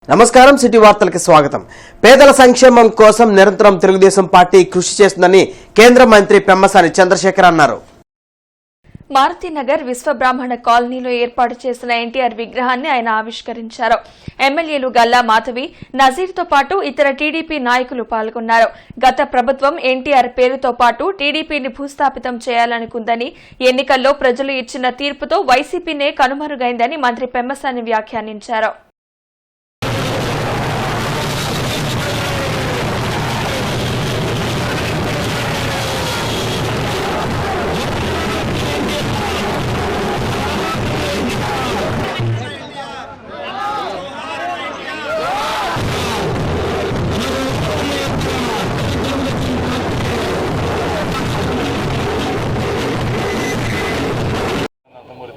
నమస్కారం సిటీ వార్తలకు స్వాగతం. పేదల సంక్షేమం కోసం నిరంతరం తెలుగుదేశం పార్టీ కృషి చేస్తుందని కేంద్ర మంత్రి పెమ్మసాని చంద్రశేఖర్ అన్నారు. మారుతినగర్ విశ్వబ్రాహ్మణ కాలనీలో ఏర్పాటు చేసిన ఎన్టీఆర్ విగ్రహాన్ని ఆయన ఆవిష్కరించారు. ఎమ్మెల్యేలు గల్లా మాధవి, నజీర్తో పాటు ఇతర టీడీపీ నాయకులు పాల్గొన్నారు. గత ప్రభుత్వం ఎన్టీఆర్ పేరుతో పాటు టీడీపీని భూస్థాపితం చేయాలనుకుందని, ఎన్నికల్లో ప్రజలు ఇచ్చిన తీర్పుతో వైసీపీనే కనుమరుగైందని మంత్రి పెమ్మసాని వ్యాఖ్యానించారు.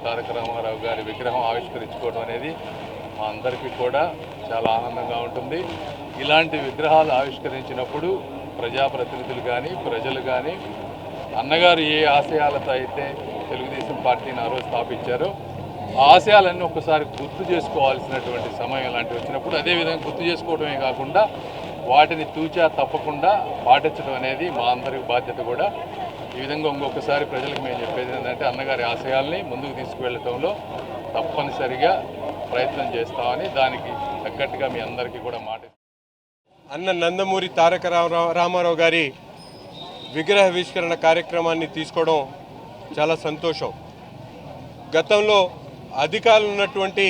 తారక రామారావు గారి విగ్రహం ఆవిష్కరించుకోవడం అనేది మా అందరికీ కూడా చాలా ఆనందంగా ఉంటుంది. ఇలాంటి విగ్రహాలు ఆవిష్కరించినప్పుడు ప్రజాప్రతినిధులు కానీ ప్రజలు కానీ అన్నగారు ఏ ఆశయాలతో అయితే తెలుగుదేశం పార్టీని ఆ రోజు స్థాపించారో ఆ ఆశయాలన్నీ ఒక్కసారి గుర్తు చేసుకోవాల్సినటువంటి సమయం ఇలాంటివి వచ్చినప్పుడు అదేవిధంగా గుర్తు చేసుకోవడమే కాకుండా వాటిని తూచా తప్పకుండా పాటించడం అనేది మా అందరి బాధ్యత కూడా. ఈ విధంగా ఇంకొకసారి ప్రజలకు మేము చెప్పేది ఏంటంటే అన్నగారి ఆశయాల్ని ముందుకు తీసుకువెళ్ళటంలో తప్పనిసరిగా ప్రయత్నం చేస్తామని, దానికి తగ్గట్టుగా మీ అందరికీ కూడా మాట. అన్న నందమూరి తారక రామారావు గారి విగ్రహావిష్కరణ కార్యక్రమాన్ని తీసుకోవడం చాలా సంతోషం. గతంలో అధికారులు ఉన్నటువంటి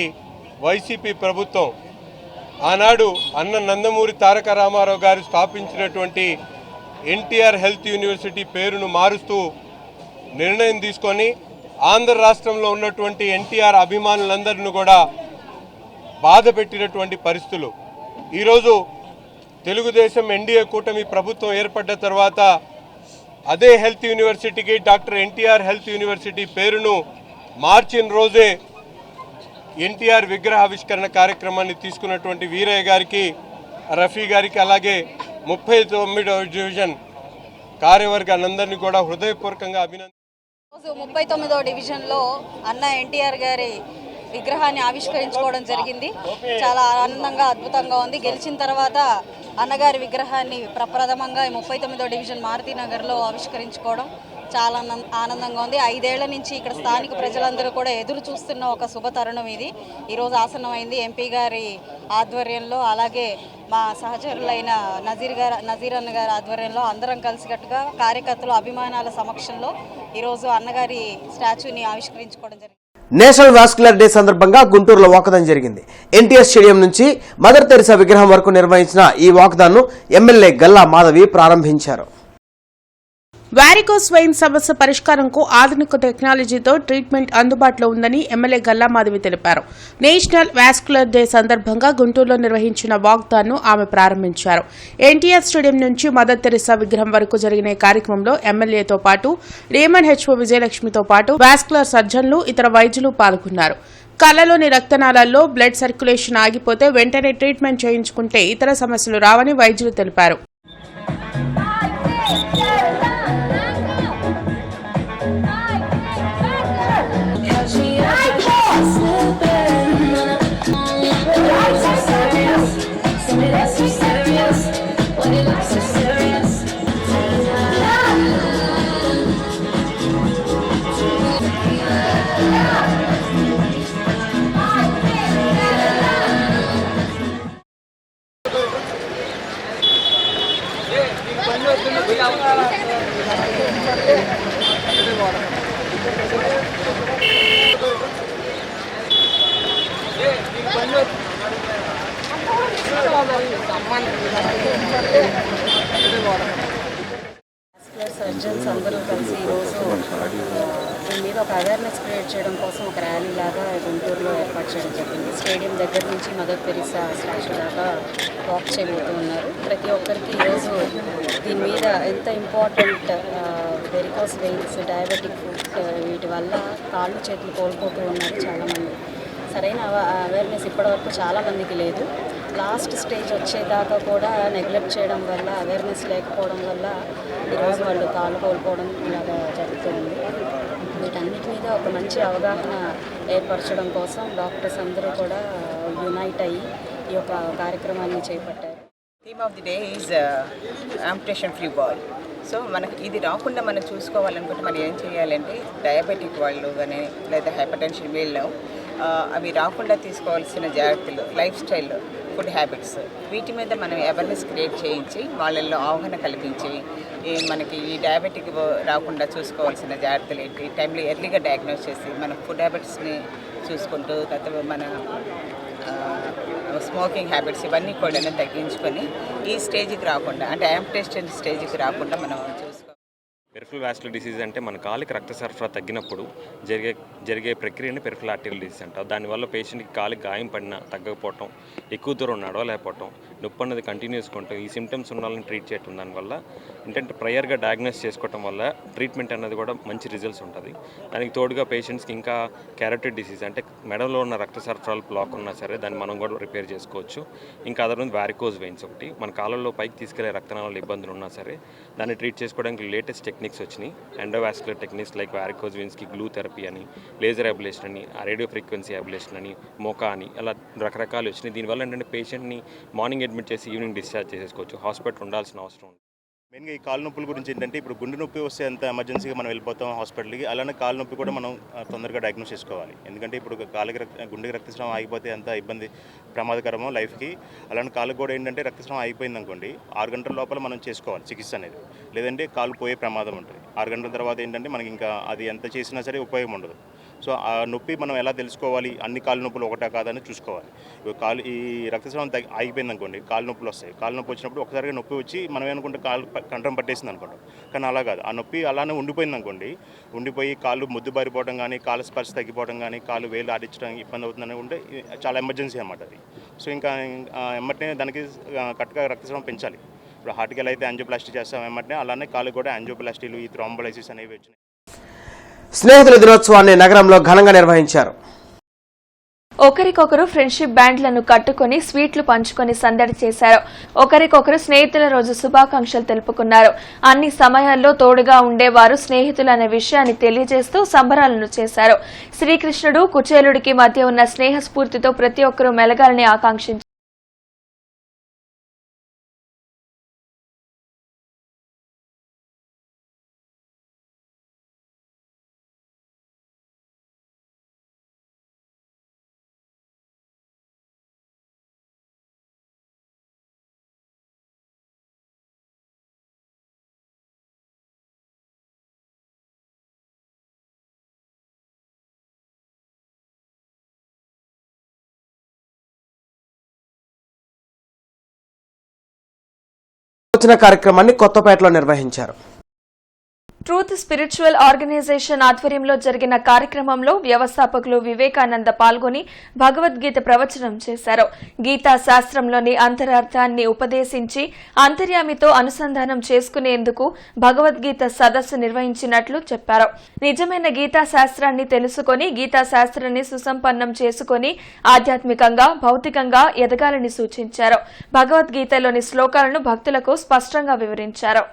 వైసీపీ ప్రభుత్వం ఆనాడు అన్న నందమూరి తారక రామారావు గారు స్థాపించినటువంటి ఎన్టీఆర్ హెల్త్ యూనివర్సిటీ పేరును మారుస్తూ నిర్ణయం తీసుకొని ఆంధ్ర రాష్ట్రంలో ఉన్నటువంటి ఎన్టీఆర్ అభిమానులందరినీ కూడా బాధ పెట్టినటువంటి పరిస్థితులు. ఈరోజు తెలుగుదేశం ఎన్డీఏ కూటమి ప్రభుత్వం ఏర్పడ్డ తర్వాత అదే హెల్త్ యూనివర్సిటీకి డాక్టర్ ఎన్టీఆర్ హెల్త్ యూనివర్సిటీ పేరును మార్చిన రోజే ఎన్టీఆర్ విగ్రహావిష్కరణ కార్యక్రమాన్ని తీసుకున్నటువంటి వీరయ్య గారికి, రఫీ గారికి, అలాగే 39వ డివిజన్ కార్యవర్గాలందరినీ కూడా హృదయపూర్వకంగా అభినందన. 39వ డివిజన్లో అన్న ఎన్టీఆర్ గారి విగ్రహాన్ని ఆవిష్కరించుకోవడం జరిగింది. చాలా ఆనందంగా అద్భుతంగా ఉంది. గెలిచిన తర్వాత అన్నగారి విగ్రహాన్ని ప్రప్రథమంగా 39వ డివిజన్ మారుతినగర్లో ఆవిష్కరించుకోవడం చాలా ఆనందంగా ఉంది. 5 ఏళ్ల నుంచి ఇక్కడ స్థానిక ప్రజలందరూ కూడా ఎదురు చూస్తున్న ఒక శుభ తరుణం ఇది. ఈరోజు ఆసన్నమైంది. ఎంపీ గారి ఆధ్వర్యంలో, అలాగే మా సహచరులైన నజీర్ అన్న గారి ఆధ్వర్యంలో అందరం కలిసికట్టుగా కార్యకర్తలు అభిమానాల సమక్షంలో ఈరోజు అన్నగారి స్టాచ్యూని ఆవిష్కరించుకోవడం జరిగింది. నేషనల్ వాస్కులర్ డే సందర్భంగా గుంటూరులో వాకథాన్ జరిగింది. ఎన్టీఆర్ స్టేడియం నుంచి మదర్ తెరిసా విగ్రహం వరకు నిర్వహించిన ఈ వాకథాన్ను ఎమ్మెల్యే గల్లా మాధవి ప్రారంభించారు. వారికోస్ వెయిన్ సమస్య పరిష్కారంకు ఆధునిక టెక్నాలజీతో ట్రీట్మెంట్ అందుబాటులో ఉందని ఎమ్మెల్యే గల్లా మాధవి తెలిపారు. నేషనల్ వాస్కులర్ డే సందర్భంగా గుంటూరులో నిర్వహించిన వాక్థాన్ను ఆమె ప్రారంభించారు. ఎన్టీఆర్ స్టేడియం నుంచి మదర్ తెరిసా విగ్రహం వరకు జరిగిన కార్యక్రమంలో ఎమ్మెల్యేతో పాటు రేమన్ హెచ్ఓ విజయలక్ష్మితో పాటు వాస్కులర్ సర్జన్లు, ఇతర వైద్యులు పాల్గొన్నారు. కళ్లలోని రక్తనాళాల్లో బ్లడ్ సర్క్యులేషన్ ఆగిపోతే వెంటనే ట్రీట్మెంట్ చేయించుకుంటే ఇతర సమస్యలు రావని వైద్యులు తెలిపారు. సర్జన్స్ అందరూ కలిసి ఈరోజు దీని మీద ఒక అవేర్నెస్ క్రియేట్ చేయడం కోసం ఒక ర్యాలీ లాగా గుంటూరులో ఏర్పాటు చేయడం జరిగింది. స్టేడియం దగ్గర నుంచి మదర్ తెరిసా స్టాచ్యూ దాకా వాక్ చేయబోతూ ఉన్నారు. ప్రతి ఒక్కరికి ఈరోజు దీని మీద ఎంత important, varicose veins, diabetic food, వీటి వల్ల కాళ్ళు చేతులు కోల్పోతూ ఉన్నారు చాలామంది. సరైన అవేర్నెస్ ఇప్పటివరకు చాలామందికి లేదు. లాస్ట్ స్టేజ్ వచ్చేదాకా కూడా నెగ్లెక్ట్ చేయడం వల్ల, అవేర్నెస్ లేకపోవడం వల్ల ఈరోజు వాళ్ళు కాళ్ళు కోల్పోవడం ఇలాగా జరుగుతుంది. వీటన్నిటి మీద ఒక మంచి అవగాహన ఏర్పరచడం కోసం డాక్టర్స్ అందరూ కూడా యునైట్ అయ్యి ఈ యొక్క కార్యక్రమాన్ని చేపట్టారు. Theme of the day is amputation free world. So మనకి ఇది రాకుండా మనం చూసుకోవాలనుకుంటే మనం ఏం చేయాలంటే డయాబెటిక్ వాళ్ళు కానీ లేదా హైపర్ టెన్షన్ వీళ్ళు అవి రాకుండా తీసుకోవాల్సిన జాగ్రత్తలు, లైఫ్ స్టైల్, ఫుడ్ హ్యాబిట్స్, వీటి మీద మనం అవేర్నెస్ క్రియేట్ చేయించి వాళ్ళల్లో అవగాహన కల్పించి మనకి ఈ డయాబెటిక్ రాకుండా చూసుకోవాల్సిన జాగ్రత్తలు ఏంటి, టైంలో ఎర్లీగా డయాగ్నోస్ చేసి మన ఫుడ్ హ్యాబిట్స్ని చూసుకుంటూ తర్వాత మన స్మోకింగ్ హ్యాబిట్స్ ఇవన్నీ కూడా తగ్గించుకొని ఈ స్టేజ్కి రాకుండా అంటే యాంపిటేషన్ స్టేజ్కి రాకుండా మనం చూసుకోవాలి. పెరిఫరల్ వాస్కులర్ డిసీజ్ అంటే మన కాలికి రక్త సరఫరా తగ్గినప్పుడు జరిగే ప్రక్రియని పెరిఫరల్ ఆర్టరీ డిసీజ్ అంటారు. దానివల్ల పేషెంట్కి కాలికి గాయం పడినా తగ్గకపోవటం, ఎక్కువ దూరం నడవలేకపోవటం, నొప్పి అన్నది కంటిన్యూస్గా ఉంటాం. ఈ సిమ్టమ్స్ ఉన్న వాళ్ళని ట్రీట్ చేయటం దానివల్ల ఏంటంటే ప్రయర్గా డయాగ్నోస్ చేసుకోవటం వల్ల ట్రీట్మెంట్ అన్నది కూడా మంచి రిజల్ట్స్ ఉంటుంది. దానికి తోడుగా పేషెంట్స్కి ఇంకా క్యారోటిడ్ డిసీజ్ అంటే మెడలో ఉన్న రక్త సరఫరాలు బ్లాక్ ఉన్నా సరే దాన్ని మనం కూడా రిపేర్ చేసుకోవచ్చు. ఇంకా అదర్ వ్యారికోజ్ వెయిన్స్ ఒకటి మన కాళ్ళల్లో పైకి తీసుకెళ్లే రక్తనాళాల ఇబ్బందులు ఉన్నా సరే దాన్ని ట్రీట్ చేసుకోవడానికి లేటెస్ట్ టెక్నిక్స్ వచ్చినాయి. ఎండోవాస్కులర్ టెక్నిక్స్ లైక్ వ్యారికోజ్ వెయిన్స్కి గ్లూ థెరపీ అని, లేజర్ అబ్లేషన్ అని, రేడియో ఫ్రీక్వెన్సీ అబ్లేషన్ అని, మోకా అని అలా రకరకాలు వచ్చినాయి. దీనివల్ల ఏంటంటే పేషెంట్ని మార్నింగ్ అడ్మిట్ చేసి ఈవినింగ్ డిశ్చార్జ్ చేసేసుకోవచ్చు. హాస్పిటల్ ఉండాల్సిన అవసరం ఉంది. మెయిన్గా ఈ కాలు నొప్పుల గురించి ఏంటంటే ఇప్పుడు గుండె నొప్పి వస్తే అంత ఎమర్జెన్సీగా మనం వెళ్ళిపోతాం హాస్పిటల్కి, అలానే కాలు నొప్పి కూడా మనం తొందరగా డయాగ్నోస్ చేసుకోవాలి. ఎందుకంటే ఇప్పుడు గుండెకి రక్తస్రావం ఆగిపోతే ఎంత ఇబ్బంది, ప్రమాదకరమో లైఫ్కి. అలానే కాలు కూడా ఏంటంటే రక్తస్రావం అయిపోయింది అనుకోండి 6 గంటల లోపల మనం చేసుకోవాలి చికిత్స అనేది, లేదంటే కాలు పోయే ప్రమాదం ఉంటుంది. 6 గంటల తర్వాత ఏంటంటే మనకి ఇంకా అది ఎంత చేసినా సరే ఉపయోగం ఉండదు. సో ఆ నొప్పి మనం ఎలా తెలుసుకోవాలి, అన్ని కాలు నొప్పులు ఒకటా కాదని చూసుకోవాలి. ఈ రక్తస్రావం ఆగిపోయింది అనుకోండి కాలు నొప్పులు వస్తాయి. కాలు నొప్పి వచ్చినప్పుడు ఒకసారిగా నొప్పి వచ్చి మనం ఏమనుకుంటే కాలు కంఠం పట్టేసింది అనుకుంటాం, కానీ అలా కాదు. ఆ నొప్పి అలానే ఉండిపోయింది అనుకోండి, ఉండిపోయి కాళ్ళు ముద్దుబారిపోవడం కానీ, కాలు స్పర్శ తగ్గిపోవడం కానీ, కాలు వేలు ఆడించడానికి ఇబ్బంది అవుతుందని ఉంటే చాలా ఎమర్జెన్సీ అన్నమాట అది. సో ఇంకా ఎమ్మటనే దానికి కరెక్ట్గా రక్తస్రావం పెంచాలి. ఇప్పుడు హార్ట్కి ఎలా అయితే యాంజియోప్లాస్టీ చేస్తాం ఎమ్మటనే అలానే కాలు కూడా యాంజియోప్లాస్టీలు, ఈ థ్రోంబోలైసిస్ అనేవి వచ్చినాయి. స్నేహితుల దినోత్సవాన్ని నగరంలో ఘనంగా నిర్వహించారు. ఒకరికొకరు ఫ్రెండ్షిప్ బ్యాండ్లను కట్టుకుని స్వీట్లు పంచుకొని సందడి చేశారు. ఒకరికొకరు స్నేహితుల రోజు శుభాకాంక్షలు తెలుపుకున్నారు. అన్ని సమయాల్లో తోడుగా ఉండేవారు స్నేహితులు అనే విషయాన్ని తెలియజేస్తూ సంబరాలను చేశారు. శ్రీకృష్ణుడు కుచేలుడికి మధ్య ఉన్న స్నేహ స్ఫూర్తితో ప్రతి ఒక్కరూ మెలగాలని ఆకాంక్షించారు. కార్యక్రమాన్ని కొత్తపేటలో నిర్వహించారు. ట్రూత్ స్పిరిచువల్ ఆర్గనైజేషన్ ఆధ్వర్యంలో జరిగిన కార్యక్రమంలో వ్యవస్థాపకులు వివేకానంద పాల్గొని భగవద్గీత ప్రవచనం చేశారు. గీతా శాస్త్రంలోని అంతరార్థాన్ని ఉపదేశించి అంతర్యామితో అనుసంధానం చేసుకునేందుకు భగవద్గీత సదస్సు నిర్వహించినట్లు చెప్పారు. నిజమైన గీతా శాస్త్రాన్ని తెలుసుకుని గీతా శాస్త్రాన్ని సుసంపన్నం చేసుకుని ఆధ్యాత్మికంగా, భౌతికంగా ఎదగాలని సూచించారు. భగవద్గీతలోని శ్లోకాలను భక్తులకు స్పష్టంగా వివరించారు.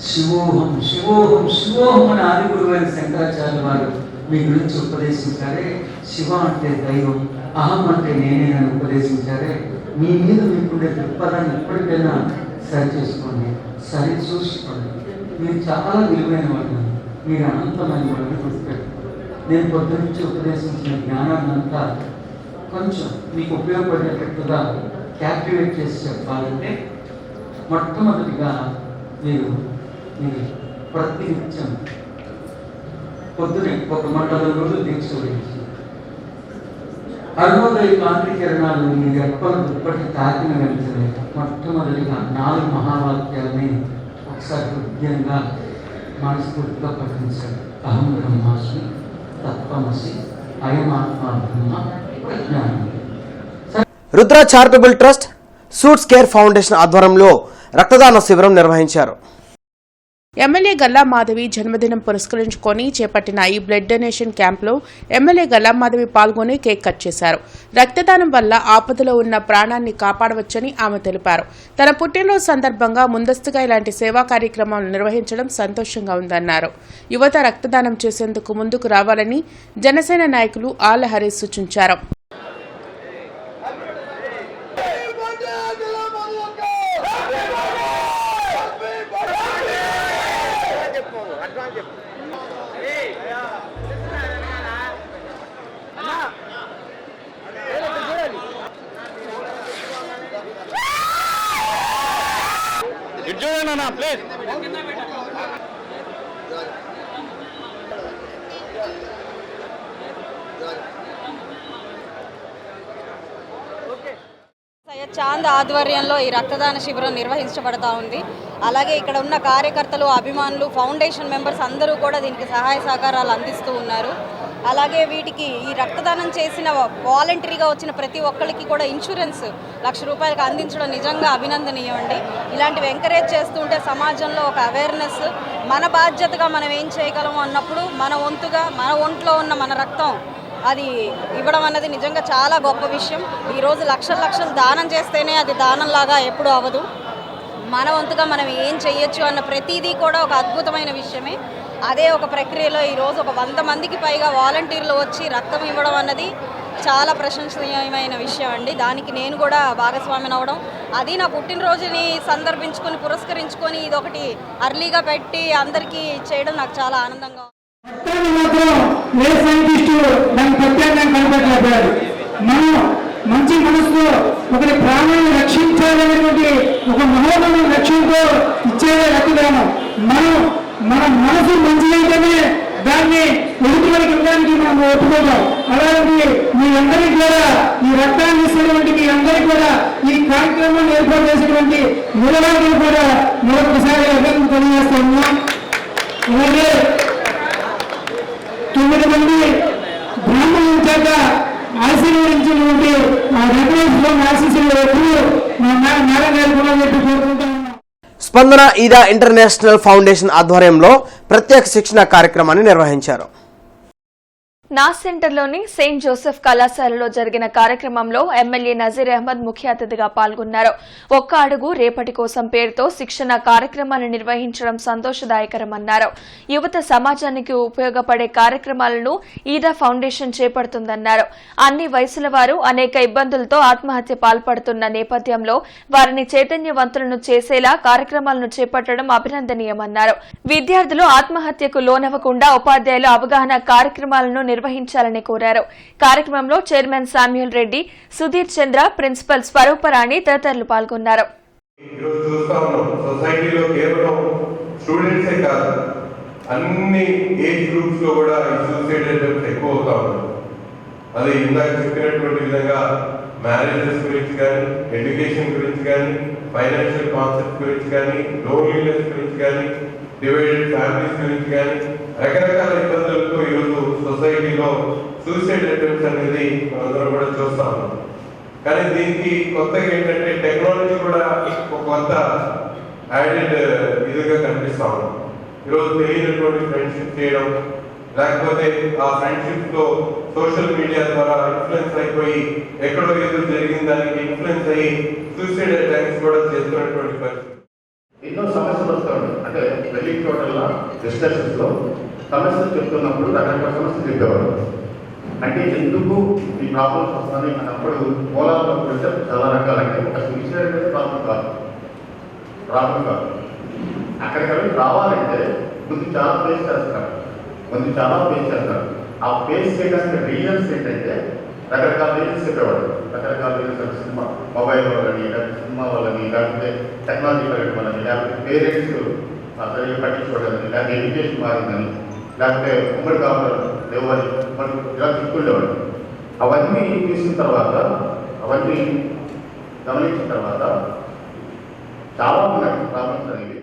శివోహం శివోహం శివోహం అని ఆది గురువైన శంకరాచార్య వారు మీ గురించి ఉపదేశించారే. శివ అంటే దైవం, అహం అంటే నేనేనని ఉపదేశించారే. మీ మీద మీకుండే దృక్పథాన్ని ఎప్పటికైనా సరి చేసుకోండి, సరి చూసుకోండి. మీరు చాలా విలువైన వాళ్ళు, మీరు అనంతమైన వాళ్ళని గుర్తుపెట్టుకోండి. నేను పొద్దు నుంచి ఉపదేశించిన జ్ఞానాన్ని అంతా కొంచెం మీకు ఉపయోగపడేటట్టుగా క్యాప్టివేట్ చేసి చెప్పాలంటే మొట్టమొదటిగా మీరు ప్రతినిత్యం పొద్దునే 1 మండలం రోజులు దీక్ష వహించి అరుణోదయ కాంతి కిరణాలు మీ రెప్పలు దుప్పటి తాకిన వెంటనే మొట్టమొదటిగా 4 మహావాక్యాలని ఒకసారి హృదయంగా మనస్ఫూర్తిగా పఠించారు. అహం బ్రహ్మాస్మి, తత్వమసి, అయమాత్మ బ్రహ్మ, ప్రజ్ఞానం. Rudra charitable trust, Suits Care Foundation ఆధ్వర్యంలో రక్తదాన శిబిరం నిర్వహించారు. ఎమ్మెల్యే గల్లా మాధవి జన్మదినం పురస్కరించుకొని చేపట్టిన ఈ బ్లడ్ డొనేషన్ క్యాంప్లో ఎమ్మెల్యే గల్లా మాధవి పాల్గొని కేక్ కట్ చేశారు. రక్తదానం వల్ల ఆపదలో ఉన్న ప్రాణాన్ని కాపాడవచ్చని ఆమె తెలిపారు. తన పుట్టినరోజు సందర్భంగా ముందస్తుగా ఇలాంటి సేవా కార్యక్రమాలు నిర్వహించడం సంతోషంగా ఉందన్నారు. యువత రక్తదానం చేసేందుకు ముందుకు రావాలని జనసేన నాయకులు ఆళ్ల హరీష్ సూచించారు. ఇటు చూడండి అన్న ప్లీజ్. సయ్యద్ చాంద్ ఆధ్వర్యంలో ఈ రక్తదాన శిబిరం నిర్వహించబడతా ఉంది. అలాగే ఇక్కడ ఉన్న కార్యకర్తలు, అభిమానులు, ఫౌండేషన్ మెంబర్స్ అందరూ కూడా దీనికి సహాయ సహకారాలు అందిస్తూ ఉన్నారు. అలాగే వీటికి ఈ రక్తదానం చేసిన వాలంటరీగా వచ్చిన ప్రతి ఒక్కరికి కూడా ఇన్సూరెన్స్ ₹1,00,000 అందించడం నిజంగా అభినందనీయం అండి. ఇలాంటివి ఎంకరేజ్ చేస్తుంటే సమాజంలో ఒక అవేర్నెస్, మన బాధ్యతగా మనం ఏం చేయగలము అన్నప్పుడు మన వంతుగా మన ఒంట్లో ఉన్న మన రక్తం అది ఇవ్వడం అన్నది నిజంగా చాలా గొప్ప విషయం. ఈరోజు లక్షలు దానం చేస్తేనే అది దానంలాగా ఎప్పుడూ అవ్వదు. మన వంతుగా మనం ఏం చెయ్యొచ్చు అన్న ప్రతిదీ కూడా ఒక అద్భుతమైన విషయమే. అదే ఒక ప్రక్రియలో ఈరోజు ఒక 100 మందికి పైగా వాలంటీర్లు వచ్చి రక్తం ఇవ్వడం అన్నది చాలా ప్రశంసనీయమైన విషయం అండి. దానికి నేను కూడా భాగస్వామిని అవ్వడం, అది నా పుట్టినరోజుని సందర్భించుకొని పురస్కరించుకొని ఇదొకటి అర్లీగా పెట్టి అందరికీ చేయడం నాకు చాలా ఆనందంగా ఉంది. మాత్రం ఏ సైంటిస్టు దాన్ని ప్రత్యేకంగా కనిపెట్టలేకపోయారు. మనం మంచి మనసుతో ఒకరి ప్రాణాన్ని రక్షించాలనేటువంటి ఒక మహోన్నత లక్ష్యంతో ఇచ్చేదే రక్తదానం. మన మనసు మంచిదైతేనే దాన్ని ఎదుటివారికి ఇవ్వడానికి మనం ఒప్పుకుంటాం. అలాంటి మీ అందరికీ కూడా ఈ రక్తాన్ని ఇస్తున్నటువంటి మీ అందరికీ కూడా ఈ కార్యక్రమాన్ని ఏర్పాటు చేసినటువంటి నిర్వాహకులు కూడా మరొకసారి అభినందనలు తెలియజేస్తాము. అలాగే 9 మంది బ్రాహ్మణుల చేత ఆశీర్వదించినటువంటి ఆ వెంకటేశ్వర ఆశీస్సులు ఎప్పుడు మా మేడం గారు కూడా చెప్పి కోరుకుంటాము. స్పందన ఈదా ఇంటర్నేషనల్ ఫౌండేషన్ ఆధ్వర్యంలో ప్రత్యేక శిక్షణ కార్యక్రమాన్ని నిర్వహించారు. నాస్ సెంటర్లోని సెయింట్ జోసెఫ్ కళాశాలలో జరిగిన కార్యక్రమంలో ఎమ్మెల్యే నజీర్ అహ్మద్ ముఖ్య అతిథిగా పాల్గొన్నారు. ఒక్క అడుగు రేపటి కోసం పేరుతో శిక్షణ కార్యక్రమాన్ని నిర్వహించడం సంతోషదాయకరమన్నారు. యువత సమాజానికి ఉపయోగపడే కార్యక్రమాలను ఈదా ఫౌండేషన్ చేపడుతుందన్నారు. అన్ని వయసుల వారు అనేక ఇబ్బందులతో ఆత్మహత్య పాల్పడుతున్న నేపథ్యంలో వారిని చైతన్యవంతులను చేసేలా కార్యక్రమాలను చేపట్టడం అభినందనీయమన్నారు. విద్యార్థులు ఆత్మహత్యకు లోనవ్వకుండా ఉపాధ్యాయులు అవగాహన కార్యక్రమాలను నిర్వహించాలని కోరారు. కార్యక్రమంలో చైర్మన్ శామ్యూల్ రెడ్డి, సుధీర్ చంద్ర, ప్రిన్సిపల్ స్వరూపరాణి తదితరులు పాల్గొన్నారు. సొసైటీలో కేవలం స్టూడెంట్సే కాదు, అన్ని ఏజ్ గ్రూప్స్ లో కూడా సూసైడ్ అటెంప్ట్స్ ఎక్కువ అవుతా ఉన్నాయి. అది ఇందాక చెప్పినటువంటి విధంగా మ్యారేజెస్ గురించి కానీ, ఎడ్యుకేషన్ గురించి కానీ, ఫైనాన్షియల్ కాన్సెప్ట్ గురించి కానీ, లోన్లీనెస్ గురించి కానీ, డివైడెడ్ ఫ్యామిలీస్ గురించి కానీ రకరకాల ఇబ్బందులతో ఈరోజు సొసైటీలో సూసైడ్ అటెంప్ట్స్ అనేది మనందరం కూడా చూస్తా ఉన్నాం. కానీ దీనికి కొత్తగా ఏంటంటే టెక్నాలజీ కూడా ఒక కొత్త యాడెడ్ ఇదిగా కనిపిస్తా ఉన్నాం. ఈరోజు తెలియనటువంటి ఫ్రెండ్షిప్ చేయడం, లేకపోతే ఆ ఫ్రెండ్షిప్ తో సోషల్ మీడియా ద్వారా ఇన్ఫ్లుయెన్స్ అయిపోయి ఎక్కడో ఏదో జరిగిన దానికి ఇన్ఫ్లుయెన్స్ అయ్యి సూసైడ్ అటాక్స్ కూడా చేస్తున్నటువంటి పరిస్థితి. ఎన్నో సమస్యలు వస్తూ ఉంటాయి. అంటే వెళ్ళి చోటల్లో డిస్కషన్స్ లో సమస్యలు చెప్తున్నప్పుడు రకరకాల సమస్యలు చెప్పేవాడు. అంటే ఎందుకు ఈ ప్రాబ్లమ్స్ వస్తాయి అన్నప్పుడు మూలాల్లో గురించి చాలా రకాలైన ఒక సూసైడ్ అనేది ప్రాబ్లం కాదు. అక్కడికి రావాలంటే ముందు చాలా ఫేస్ చేస్తారు. ఆ ఫేస్ చేయడానికి రీజన్స్ ఏంటంటే రకరకాల రీజన్స్ చెప్పేవాడు. రకరకాల రీజన్స్ సినిమా, మొబైల్ వల్లని, లేకపోతే సినిమా వల్లని, లేకపోతే టెక్నాలజీ పెరగడం వల్లని, లేకపోతే పేరెంట్స్ సరిగ్గా పట్టించుకోవడానికి, లేకపోతే ఎడ్యుకేషన్ మారిందని, లేకపోతే ఉమ్మడి కాపులు లేవని ఇలా చెప్పుకునేవాడు. అవన్నీ చూసిన తర్వాత, అవన్నీ గమనించిన తర్వాత చాలా ఉన్నాయి ప్రాబ్లమ్స్ అనేవి.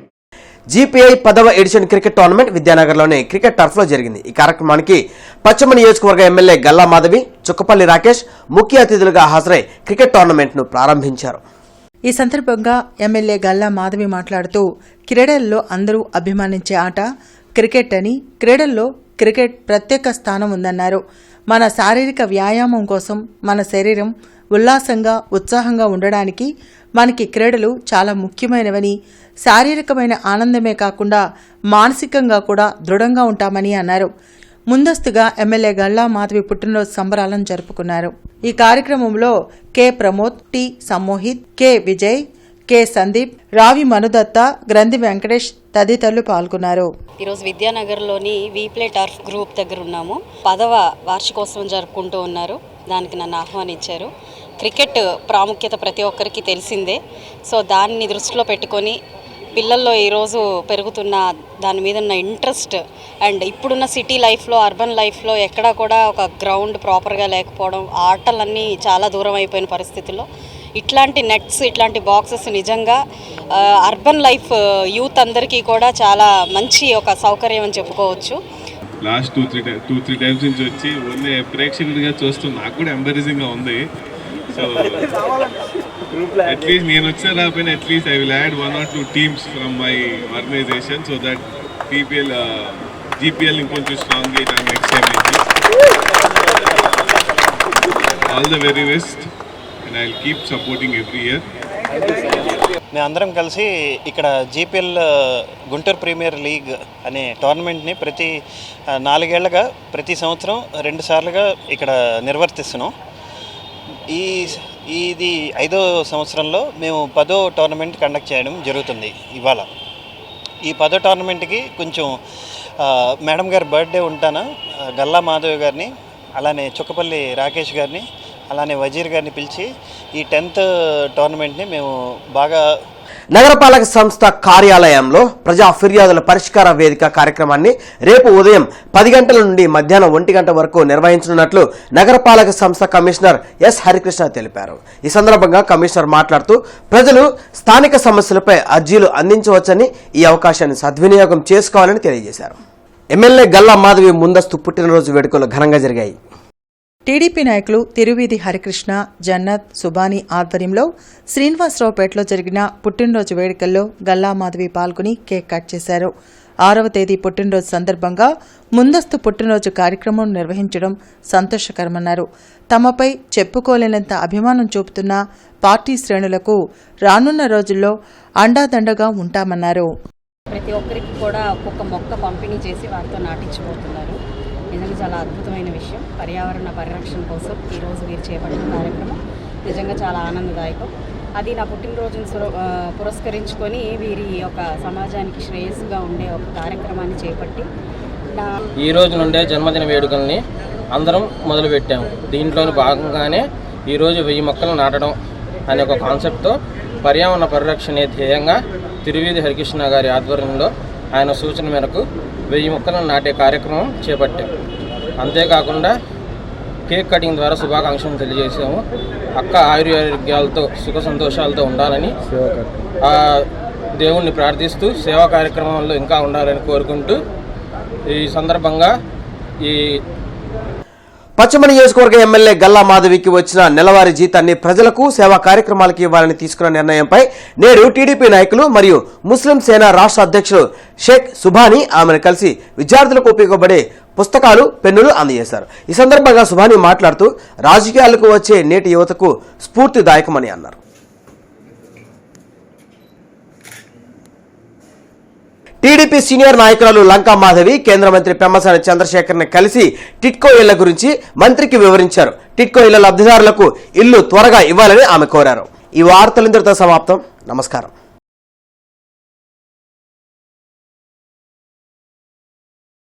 జీపీఐ 10వ ఎడిషన్ క్రికెట్ టోర్నమెంట్ విద్యానగర్లోని క్రికెట్ టర్ఫ్లో జరిగింది. ఈ కార్యక్రమానికి పశ్చిమ నియోజకవర్గ ఎమ్మెల్యే గల్లా మాధవి, చుక్కపల్లి రాకేష్ ముఖ్య అతిథులుగా హాజరై క్రికెట్ టోర్నమెంట్ను ప్రారంభించారు. ఈ సందర్భంగా ఎమ్మెల్యే గల్లా మాధవి మాట్లాడుతూ క్రీడల్లో అందరూ అభిమానించే ఆట క్రికెట్ అని, క్రీడల్లో క్రికెట్ ప్రత్యేక స్థానం ఉందన్నారు. మన శారీరక వ్యాయామం కోసం మన శరీరం ఉల్లాసంగా, ఉత్సాహంగా ఉండడానికి మనకి క్రీడలు చాలా ముఖ్యమైనవని, శారీరకమైన ఆనందమే కాకుండా మానసికంగా కూడా దృఢంగా ఉంటామని అన్నారు. ముందస్తుగా ఎమ్మెల్యే గల్లా మాధవి పుట్టినరోజు సంబరాలను జరుపుకున్నారు. ఈ కార్యక్రమంలో K Pramod, T Sammohith, K Vijay, K Sandeep, Ravi Manudatta, గ్రంథి వెంకటేష్ తదితరులు పాల్గొన్నారు. ఈరోజు విద్యానగర్లోని వీప్లే టర్ఫ్ గ్రూప్ దగ్గర ఉన్నాము. 10వ వార్షికోత్సవం జరుపుకుంటూ ఉన్నారు. దానికి నన్ను ఆహ్వానించారు. క్రికెట్ ప్రాముఖ్యత ప్రతి ఒక్కరికి తెలిసిందే. సో దాన్ని దృష్టిలో పెట్టుకొని పిల్లల్లో ఈరోజు పెరుగుతున్న దాని మీద ఉన్న ఇంట్రెస్ట్ అండ్ ఇప్పుడున్న సిటీ లైఫ్లో అర్బన్ లైఫ్లో ఎక్కడా కూడా ఒక గ్రౌండ్ ప్రాపర్గా లేకపోవడం, ఆటలన్నీ చాలా దూరం అయిపోయిన పరిస్థితుల్లో ఇట్లాంటి నెట్స్, ఇట్లాంటి బాక్సెస్ నిజంగా అర్బన్ లైఫ్ యూత్ అందరికీ కూడా చాలా మంచి ఒక సౌకర్యం అని చెప్పుకోవచ్చు. లాస్ట్ టూ త్రీ టైమ్స్ నుంచి వచ్చి ఓన్లీ ప్రేక్షకుడిగా చూస్తూ నాకు కూడా ఎంబరేజింగ్గా ఉంది. సో అట్లీస్ట్ నేను వచ్చిన రాకపోయినా at least I will add 1 or 2 teams from my organization so that GPL ఇంకొంచెం స్ట్రాంగ్ చేయడానికి నెక్స్ట్ టైం నుంచి. All the very best and I will keep supporting every year. మేమందరం కలిసి ఇక్కడ జీపీఎల్ గుంటూరు ప్రీమియర్ లీగ్ అనే టోర్నమెంట్ని ప్రతి 4 ఏళ్లుగా ప్రతి సంవత్సరం 2 సార్లుగా ఇక్కడ నిర్వర్తిస్తున్నాం. ఇది 5వ సంవత్సరంలో మేము 10వ టోర్నమెంట్ కండక్ట్ చేయడం జరుగుతుంది. ఇవాళ ఈ 10వ టోర్నమెంట్కి కొంచెం మేడం గారి బర్త్డే ఉంటాను, గల్లా మాధవి గారిని, అలానే చుక్కపల్లి రాకేష్ గారిని, అలానే వజీర్ గారిని పిలిచి ఈ 10th టోర్నమెంట్ని మేము బాగా. నగరపాలక సంస్థ కార్యాలయంలో ప్రజా ఫిర్యాదుల పరిష్కార వేదిక కార్యక్రమాన్ని రేపు ఉదయం 10 గంటల నుండి మధ్యాహ్నం 1 గంట వరకు నిర్వహించనున్నట్లు నగరపాలక సంస్థ కమిషనర్ ఎస్ హరికృష్ణ తెలిపారు. ఈ సందర్భంగా కమిషనర్ మాట్లాడుతూ ప్రజలు స్థానిక సమస్యలపై అర్జీలు అందించవచ్చని, ఈ అవకాశాన్ని సద్వినియోగం చేసుకోవాలని తెలియజేశారు. ఎమ్మెల్యే గల్లా మాధవి ముందస్తు పుట్టినరోజు వేడుకలు ఘనంగా జరిగాయి. టీడీపీ నాయకులు తిరువీధి హరికృష్ణ, జన్నత్, సుబాని ఆధ్వర్యంలో శ్రీనివాసరావుపేటలో జరిగిన పుట్టినరోజు వేడుకల్లో గల్లా మాధవి పాల్గొని కేక్ కట్ చేశారు. 6వ తేదీ పుట్టినరోజు సందర్భంగా ముందస్తు పుట్టినరోజు కార్యక్రమం నిర్వహించడం సంతోషకరమన్నారు. తమపై చెప్పుకోలేనంత అభిమానం చూపుతున్న పార్టీ శ్రేణులకు రానున్న రోజుల్లో అండాదండగా ఉంటామన్నారు. ప్రతి ఒక్కరికి కూడా ఒక్కొక్క మొక్క పంపిణీ చేసి వారితో నాటించబోతున్నారు. నిజంగా చాలా అద్భుతమైన విషయం. పర్యావరణ పరిరక్షణ కోసం ఈరోజు వీరు చేపట్టిన కార్యక్రమం నిజంగా చాలా ఆనందదాయకం. అది నా పుట్టినరోజును పురస్కరించుకొని వీరి ఒక సమాజానికి శ్రేయస్సుగా ఉండే ఒక కార్యక్రమాన్ని చేపట్టి ఈ రోజు నుండే జన్మదిన వేడుకల్ని అందరం మొదలుపెట్టాము. దీంట్లోని భాగంగానే ఈరోజు 1000 మొక్కలు నాటడం అనే ఒక కాన్సెప్ట్తో పర్యావరణ పరిరక్షణే ధ్యేయంగా తిరువీధి హరికృష్ణ గారి ఆధ్వర్యంలో ఆయన సూచన మేరకు 1000 మొక్కలను నాటే కార్యక్రమం చేపట్టాం. అంతేకాకుండా కేక్ కటింగ్ ద్వారా శుభాకాంక్షలు తెలియజేసాము. అక్క ఆయుర్వేద్యాలతో సుఖ సంతోషాలతో ఉండాలని ఆ దేవుణ్ణి ప్రార్థిస్తూ సేవా కార్యక్రమంలో ఇంకా ఉండాలని కోరుకుంటూ ఈ సందర్భంగా ఈ పశ్చిమ నియోజకవర్గ ఎమ్మెల్యే గల్లా మాధవికి వచ్చిన నెలవారీ జీతాన్ని ప్రజలకు సేవా కార్యక్రమాలకు ఇవ్వాలని తీసుకున్న నిర్ణయంపై నేడు టీడీపీ నాయకులు మరియు ముస్లిం సేన రాష్ట్ర అధ్యక్షులు షేక్ సుబానీ ఆమెను కలిసి విద్యార్థులకు ఉపయోగపడే పుస్తకాలు, పెన్నులు అందజేశారు. ఈ సందర్భంగా సుబానీ మాట్లాడుతూ రాజకీయాలకు వచ్చే నేటి యువతకు స్ఫూర్తిదాయకమని అన్నారు. టీడీపీ సీనియర్ నాయకురాలు లంకా మాధవి కేంద్ర మంత్రి పెమ్మసాని చంద్రశేఖర్ని కలిసి టిట్కో ఇళ్ల గురించి మంత్రికి వివరించారు. టిట్కో ఇళ్ల లబ్ధిదారులకు ఇల్లు త్వరగా ఇవ్వాలని ఆమె కోరారు. ఈ వార్తలు ఇంతటితో సమాప్తం. నమస్కారం.